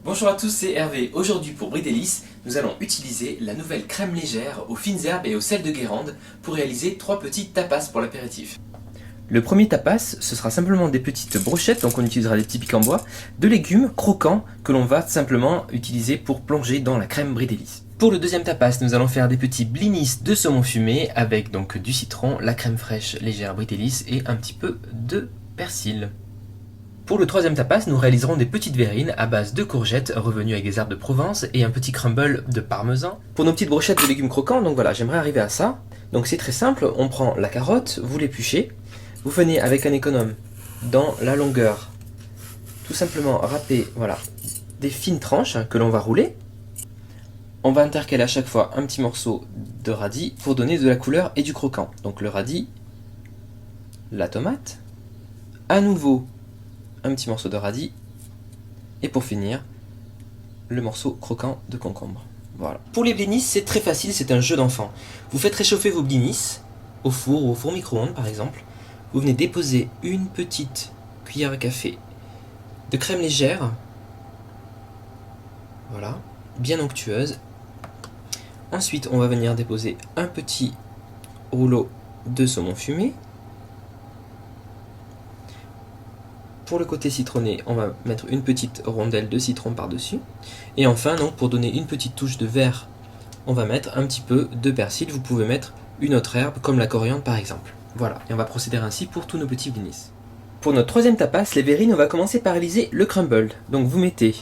Bonjour à tous, c'est Hervé. Aujourd'hui pour Brie Délices, nous allons utiliser la nouvelle crème légère aux fines herbes et au sel de Guérande pour réaliser 3 petits tapas pour l'apéritif. Le premier tapas, ce sera simplement des petites brochettes, donc on utilisera des petits pics en bois, de légumes croquants que l'on va simplement utiliser pour plonger dans la crème Brie Délices. Pour le deuxième tapas, nous allons faire des petits blinis de saumon fumé avec donc du citron, la crème fraîche légère Brie Délices et un petit peu de persil. Pour le troisième tapas, nous réaliserons des petites verrines à base de courgettes revenues avec des herbes de Provence et un petit crumble de parmesan. Pour nos petites brochettes de légumes croquants, donc voilà, j'aimerais arriver à ça. Donc c'est très simple, on prend la carotte, vous l'épluchez, vous venez avec un économe dans la longueur, tout simplement râper, voilà, des fines tranches que l'on va rouler. On va intercaler à chaque fois un petit morceau de radis pour donner de la couleur et du croquant. Donc le radis, la tomate, à nouveau un petit morceau de radis, et pour finir, le morceau croquant de concombre. Voilà. Pour les blinis, c'est très facile, c'est un jeu d'enfant. Vous faites réchauffer vos blinis, au four ou au four micro-ondes par exemple. Vous venez déposer une petite cuillère à café de crème légère, voilà, bien onctueuse. Ensuite, on va venir déposer un petit rouleau de saumon fumé. Pour le côté citronné, on va mettre une petite rondelle de citron par-dessus. Et enfin, donc, pour donner une petite touche de vert, on va mettre un petit peu de persil. Vous pouvez mettre une autre herbe, comme la coriandre par exemple. Voilà, et on va procéder ainsi pour tous nos petits blinis. Pour notre troisième tapas, les verrines, on va commencer par réaliser le crumble. Donc vous mettez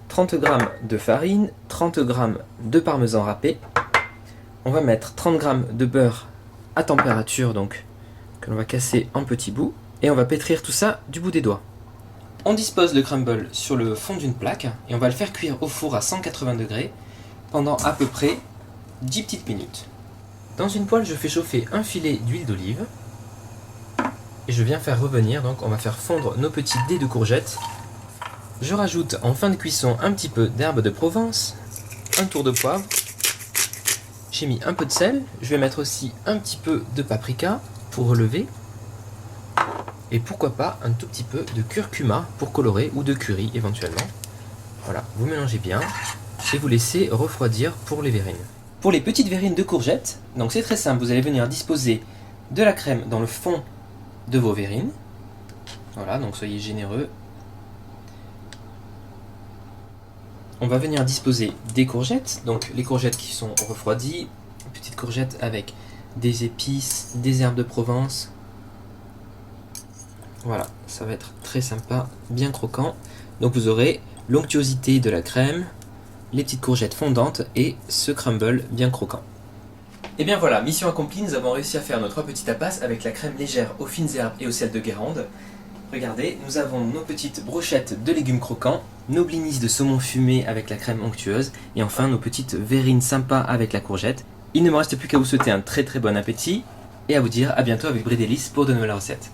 30 g de farine, 30 g de parmesan râpé. On va mettre 30 g de beurre à température, donc que l'on va casser en petits bouts. Et on va pétrir tout ça du bout des doigts. On dispose le crumble sur le fond d'une plaque et on va le faire cuire au four à 180 degrés pendant à peu près 10 petites minutes. Dans une poêle, je fais chauffer un filet d'huile d'olive et je viens faire revenir, donc on va faire fondre nos petits dés de courgettes. Je rajoute en fin de cuisson un petit peu d'herbe de Provence, un tour de poivre. J'ai mis un peu de sel, je vais mettre aussi un petit peu de paprika pour relever. Et pourquoi pas un tout petit peu de curcuma pour colorer ou de curry éventuellement. Voilà, vous mélangez bien et vous laissez refroidir pour les verrines. Pour les petites verrines de courgettes, donc c'est très simple, vous allez venir disposer de la crème dans le fond de vos verrines. Voilà, donc soyez généreux. On va venir disposer des courgettes, donc les courgettes qui sont refroidies, petites courgettes avec des épices, des herbes de Provence. Voilà, ça va être très sympa, bien croquant. Donc vous aurez l'onctuosité de la crème, les petites courgettes fondantes et ce crumble bien croquant. Et bien voilà, mission accomplie, nous avons réussi à faire nos 3 petits tapas avec la crème légère aux fines herbes et au sel de Guérande. Regardez, nous avons nos petites brochettes de légumes croquants, nos blinis de saumon fumé avec la crème onctueuse et enfin nos petites verrines sympas avec la courgette. Il ne me reste plus qu'à vous souhaiter un très bon appétit et à vous dire à bientôt avec Brie Délices pour de nouvelles recettes.